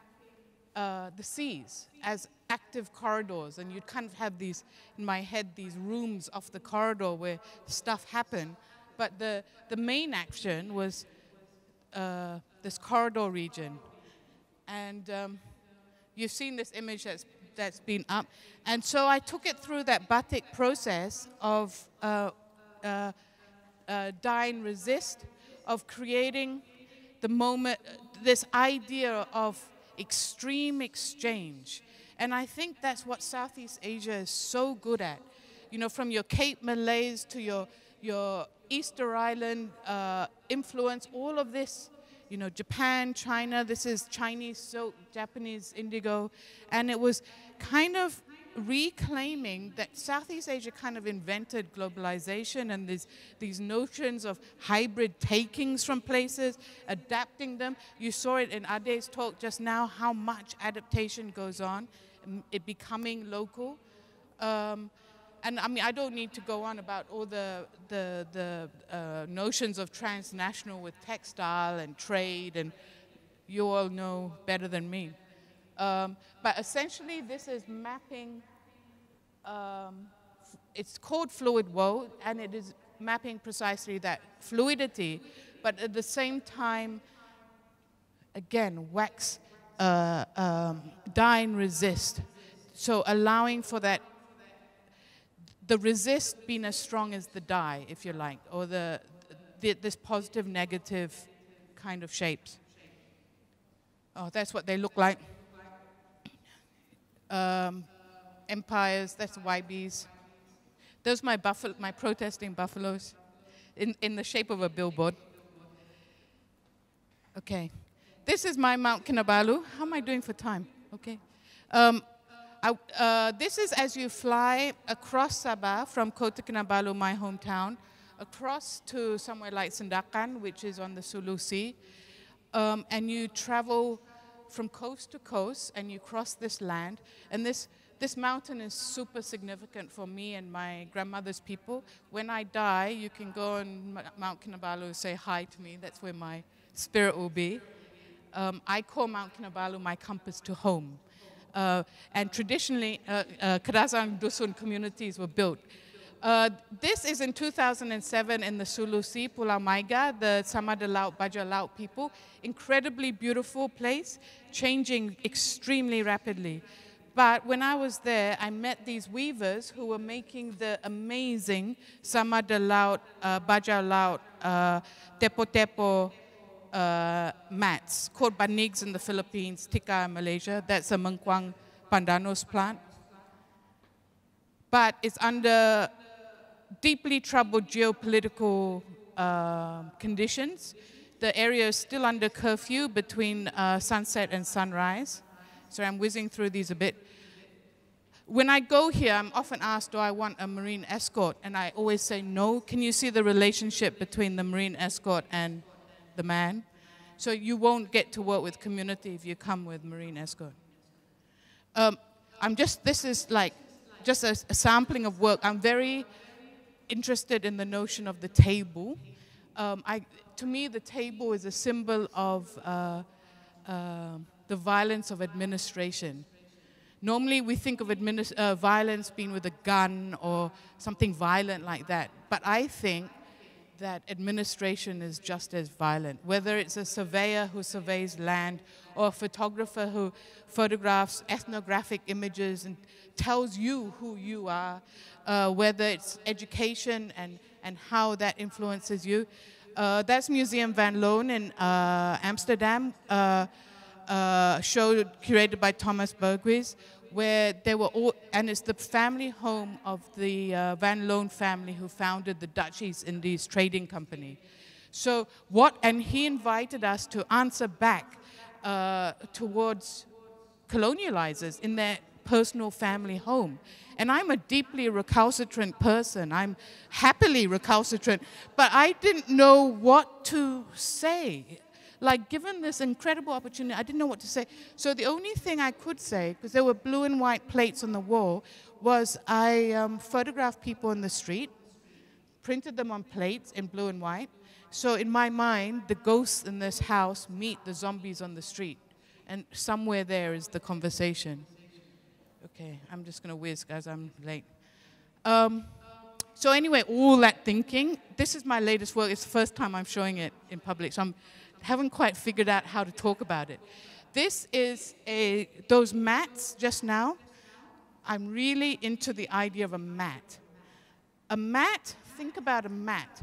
the seas as active corridors. And you'd kind of have these, in my head, these rooms off the corridor where stuff happened. But the main action was this corridor region. And you've seen this image that's been up. And so I took it through that batik process of die and resist, of creating the moment, this idea of extreme exchange. And I think that's what Southeast Asia is so good at. You know, from your Cape Malays to your Easter Island influence, all of this, you know, Japan, China, this is Chinese silk, Japanese indigo. And it was kind of reclaiming that Southeast Asia kind of invented globalization and these notions of hybrid takings from places, adapting them. You saw it in Ade's talk just now, how much adaptation goes on, it becoming local. And I mean, I don't need to go on about all the notions of transnational with textile and trade, and you all know better than me. But essentially, this is mapping it's called fluid woe, and it is mapping precisely that fluidity, but at the same time, again, wax, dye and resist. So allowing for that, the resist being as strong as the dye, if you like, or this positive, negative kind of shapes. Oh, that's what they look like. Empires, that's YBs. Those are my protesting buffaloes in the shape of a billboard. Okay. This is my Mount Kinabalu. How am I doing for time? Okay. This is as you fly across Sabah from Kota Kinabalu, my hometown, across to somewhere like Sandakan, which is on the Sulu Sea. And you travel from coast to coast, and you cross this land. And this mountain is super significant for me and my grandmother's people. When I die, you can go on Mount Kinabalu, say hi to me. That's where my spirit will be. I call Mount Kinabalu my compass to home. And traditionally, Kadazan Dusun communities were built. This is in 2007 in the Sulu Sea, Pulau Maiga, the Samada Laut, Baja Laut people. Incredibly beautiful place, changing extremely rapidly. But when I was there, I met these weavers who were making the amazing Samada Laut, Baja Laut, Tepo-Tepo mats, called banigs in the Philippines, Tika in Malaysia. That's a Mengkuang Pandanus plant. But it's under deeply troubled geopolitical conditions. The area is still under curfew between sunset and sunrise. So I'm whizzing through these a bit. When I go here, I'm often asked, do I want a marine escort? And I always say no. Can you see the relationship between the marine escort and the man? So you won't get to work with community if you come with marine escort. This is like just a sampling of work. I'm very interested in the notion of the table. To me, the table is a symbol of the violence of administration. Normally, we think of violence being with a gun or something violent like that. But I think that administration is just as violent. Whether it's a surveyor who surveys land or a photographer who photographs ethnographic images and tells you who you are, whether it's education and how that influences you. That's Museum Van Loon in Amsterdam, show curated by Thomas Berghuis, where they were all, and it's the family home of the Van Loon family who founded the Dutch East Indies Trading Company. So and he invited us to answer back towards colonializers in their personal family home. And I'm a deeply recalcitrant person. I'm happily recalcitrant, but I didn't know what to say. Like, given this incredible opportunity, I didn't know what to say. So the only thing I could say, because there were blue and white plates on the wall, was I photographed people in the street, printed them on plates in blue and white. So in my mind, the ghosts in this house meet the zombies on the street. And somewhere there is the conversation. Okay, I'm just going to whiz, guys, I'm late. So anyway, all that thinking, this is my latest work. It's the first time I'm showing it in public, so I haven't quite figured out how to talk about it. This is those mats just now. I'm really into the idea of a mat. A mat, think about a mat.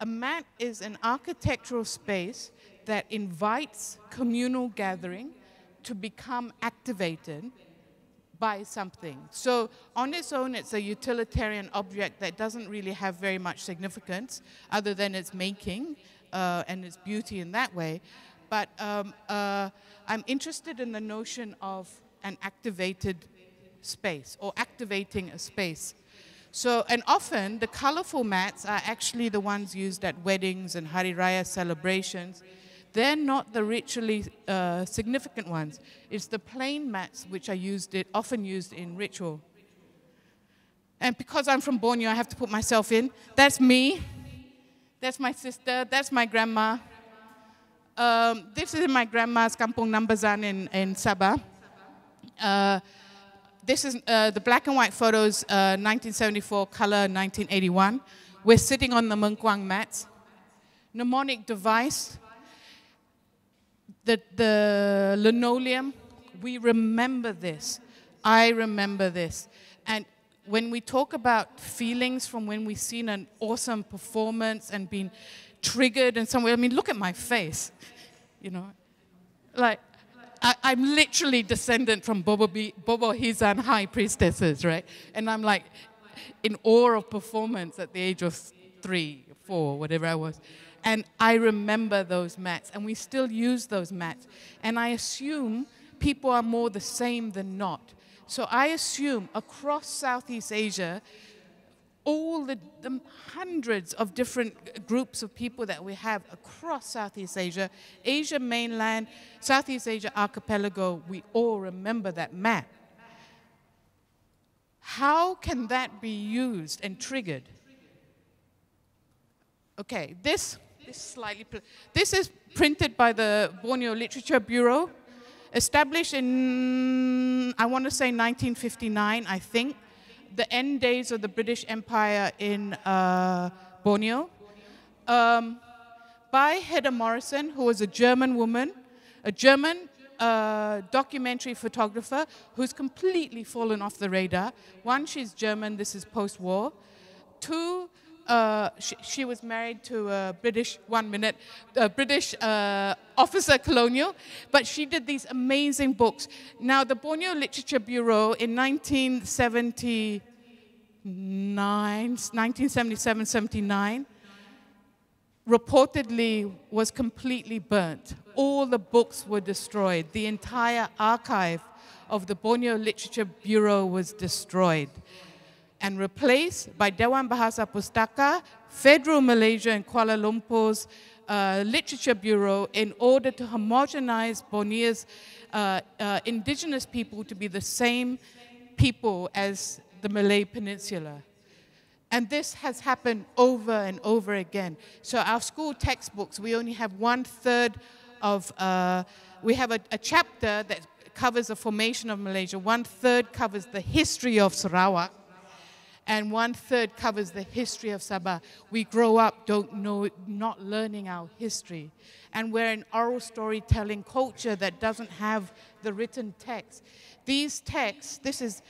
A mat is an architectural space that invites communal gathering to become activated by something. So on its own, it's a utilitarian object that doesn't really have very much significance other than its making and its beauty in that way. But I'm interested in the notion of an activated space or activating a space. So, and often the colorful mats are actually the ones used at weddings and Hari Raya celebrations. They're not the ritually significant ones. It's the plain mats which are often used in ritual. And because I'm from Borneo, I have to put myself in. That's me. That's my sister. That's my grandma. This is my grandma's Kampung Nambazan in Sabah. this is the black and white photos, 1974, color 1981. We're sitting on the Mengkuang mats. Mnemonic device, the linoleum, we remember this. I remember this. And when we talk about feelings from when we've seen an awesome performance and been triggered in some way, I mean, look at my face, you know. Like, I'm literally descendant from Bobo Hizan high priestesses, right? And I'm like in awe of performance at the age of 3, 4, whatever I was. And I remember those mats, and we still use those mats. And I assume people are more the same than not. So I assume across Southeast Asia, all the hundreds of different groups of people that we have across Southeast Asia, Asia mainland, Southeast Asia archipelago, we all remember that mat. How can that be used and triggered? Okay, this is printed by the Borneo Literature Bureau, established in, I want to say 1959, I think, the end days of the British Empire in Borneo, by Hedda Morrison, who was a German woman, a German documentary photographer who's completely fallen off the radar. One, she's German, this is post-war. 2, she was married to a British, British officer colonial, but she did these amazing books. Now, the Borneo Literature Bureau in 1977-79, reportedly was completely burnt. All the books were destroyed. The entire archive of the Borneo Literature Bureau was destroyed and replaced by Dewan Bahasa Pustaka, Federal Malaysia and Kuala Lumpur's Literature Bureau, in order to homogenize Borneo's indigenous people to be the same people as the Malay Peninsula. And this has happened over and over again. So our school textbooks, we only have 1/3 of, we have a chapter that covers the formation of Malaysia, 1/3 covers the history of Sarawak, and 1/3 covers the history of Sabah. We grow up not learning our history. And we're an oral storytelling culture that doesn't have the written text. These texts, this is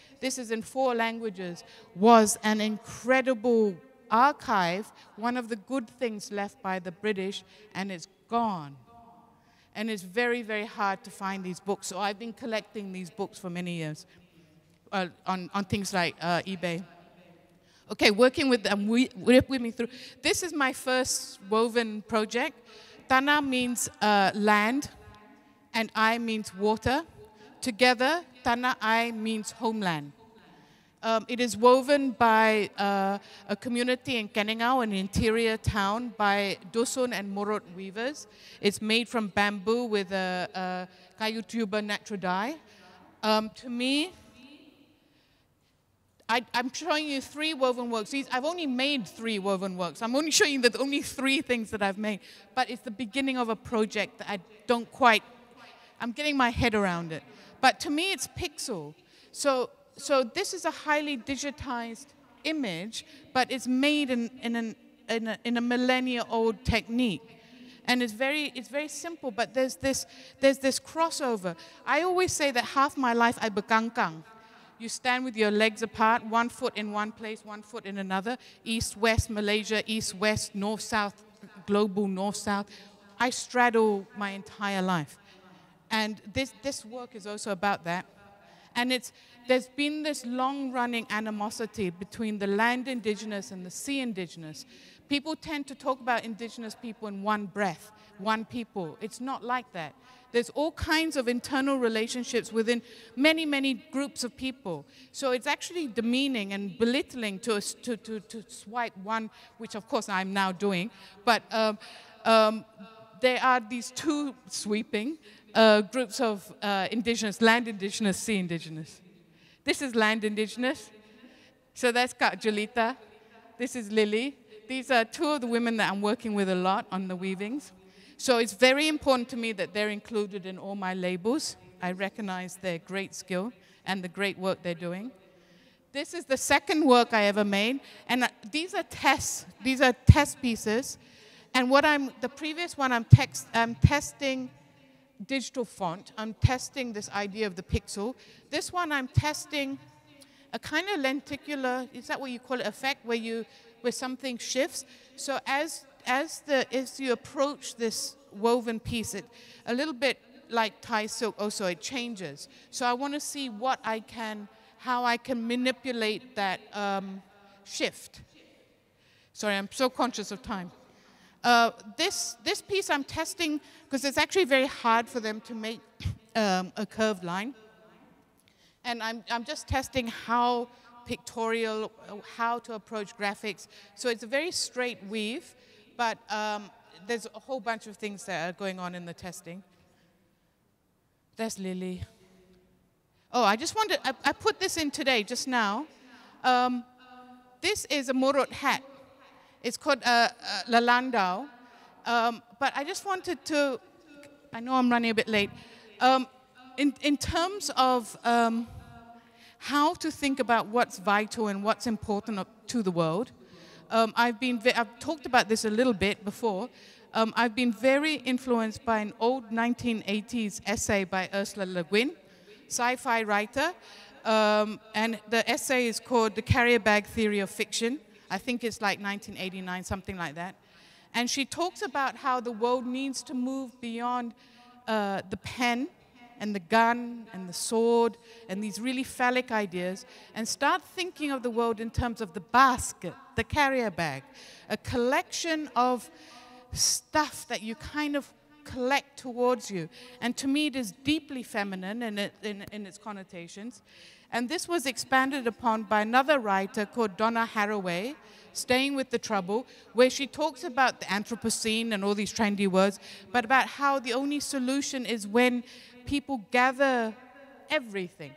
in 4 languages, was an incredible archive, one of the good things left by the British, and it's gone. And it's very, very hard to find these books. So I've been collecting these books for many years on things like eBay. Okay, working with them, with me through. This is my first woven project. Tanah means land, and I means water. Together, Tanah I means homeland. It is woven by a community in Keningau, an interior town, by Dusun and Murut weavers. It's made from bamboo with a kayu tuber natural dye. To me, I'm showing you 3 woven works. I've only made 3 woven works. I'm only showing you the only 3 things that I've made. But it's the beginning of a project that I don't quite, I'm getting my head around it. But to me, it's pixel. So this is a highly digitized image, but it's made in a millennia-old technique. And it's very simple, but there's this crossover. I always say that half my life I bekangkang. You stand with your legs apart, 1 foot in one place, 1 foot in another, east-west Malaysia, east-west, north-south, global north-south. I straddle my entire life. And this work is also about that. And there's been this long-running animosity between the land indigenous and the sea indigenous. People tend to talk about indigenous people in one breath, one people. It's not like that. There's all kinds of internal relationships within many, many groups of people. So it's actually demeaning and belittling to swipe one, which of course I'm now doing. But there are these 2 sweeping groups of indigenous, land indigenous, sea indigenous. This is land indigenous. So that's Kak Julita. This is Lily. These are 2 of the women that I'm working with a lot on the weavings. So it's very important to me that they're included in all my labels. I recognize their great skill and the great work they're doing. This is the second work I ever made, and these are tests. These are test pieces, and the previous one I'm testing digital font. I'm testing this idea of the pixel. This one I'm testing a kind of lenticular, is that what you call it, effect, where something shifts. So as you approach this woven piece, a little bit like Thai silk also, it changes. So I want to see how I can manipulate that shift. Sorry, I'm so conscious of time. This piece I'm testing because it's actually very hard for them to make a curved line. And I'm just testing how pictorial, how to approach graphics. So it's a very straight weave, but there's a whole bunch of things that are going on in the testing. There's Lily. Oh, I put this in today, just now. This is a Murut hat. It's called Lalandau. But I just wanted to, I know I'm running a bit late. In terms of how to think about what's vital and what's important to the world, I've talked about this a little bit before. I've been very influenced by an old 1980s essay by Ursula Le Guin, sci-fi writer, and the essay is called The Carrier Bag Theory of Fiction. I think it's like 1989, something like that. And she talks about how the world needs to move beyond the pen and the gun and the sword and these really phallic ideas and start thinking of the world in terms of the basket, the carrier bag, a collection of stuff that you kind of collect towards you. And to me, it is deeply feminine in its connotations. And this was expanded upon by another writer called Donna Haraway, Staying with the Trouble, where she talks about the Anthropocene and all these trendy words, but about how the only solution is when people gather everything,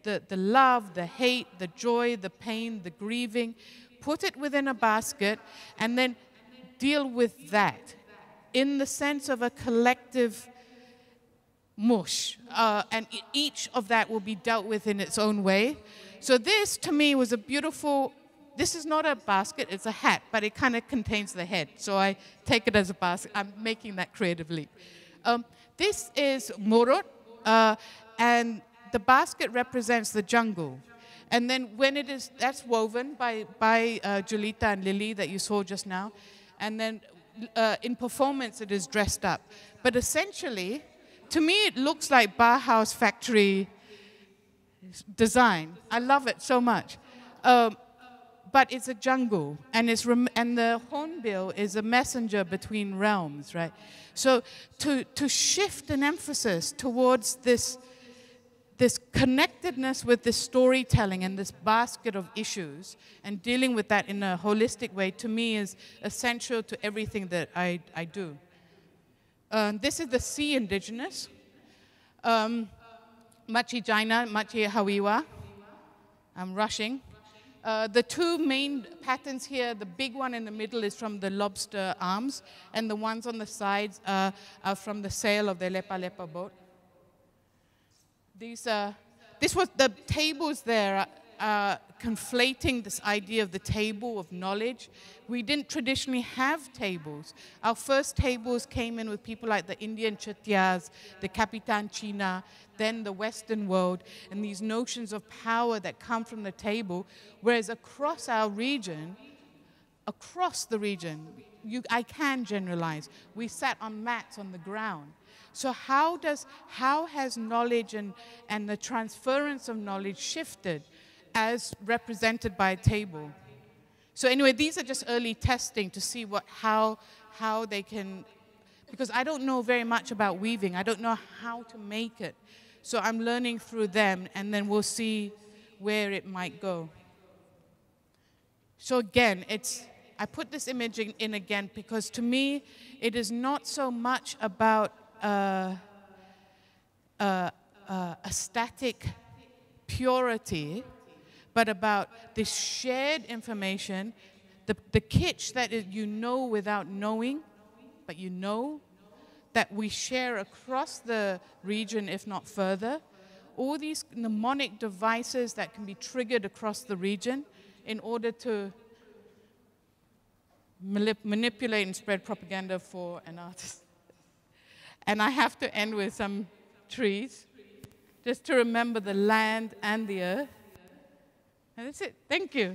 the love, the hate, the joy, the pain, the grieving, put it within a basket, and then deal with that in the sense of a collective mush, and each of that will be dealt with in its own way. So this, to me, was a beautiful, this is not a basket, it's a hat, but it kind of contains the head. So I take it as a basket. I'm making that creatively. This is Murut, and the basket represents the jungle. And then when it is, that's woven by Julita and Lily that you saw just now. And then in performance, it is dressed up. But essentially, to me, it looks like Bauhaus factory design. I love it so much. But it's a jungle, and the hornbill is a messenger between realms, right? So to shift an emphasis towards this connectedness with this storytelling and this basket of issues and dealing with that in a holistic way, to me, is essential to everything that I do. This is the Sea indigenous. Machi Jaina, Machi Hawiwa. I'm rushing. The two main patterns here, the big one in the middle is from the lobster arms, and the ones on the sides are from the sail of the Lepa Lepa boat. This was the tables there conflating this idea of the table of knowledge. We didn't traditionally have tables. Our first tables came in with people like the Indian Chettiars, the Capitan China, then the Western world, and these notions of power that come from the table, whereas across our region, across the region, I can generalize. We sat on mats on the ground. So how has knowledge and the transference of knowledge shifted as represented by a table? So anyway, these are just early testing to see how they can, because I don't know very much about weaving. I don't know how to make it. So I'm learning through them, and then we'll see where it might go. So again, I put this image in again because to me, it is not so much about a static purity, but about this shared information, the kitsch that you know without knowing, but you know, that we share across the region, if not further, all these mnemonic devices that can be triggered across the region in order to manipulate and spread propaganda for an artist. And I have to end with some trees, just to remember the land and the earth. And that's it. Thank you.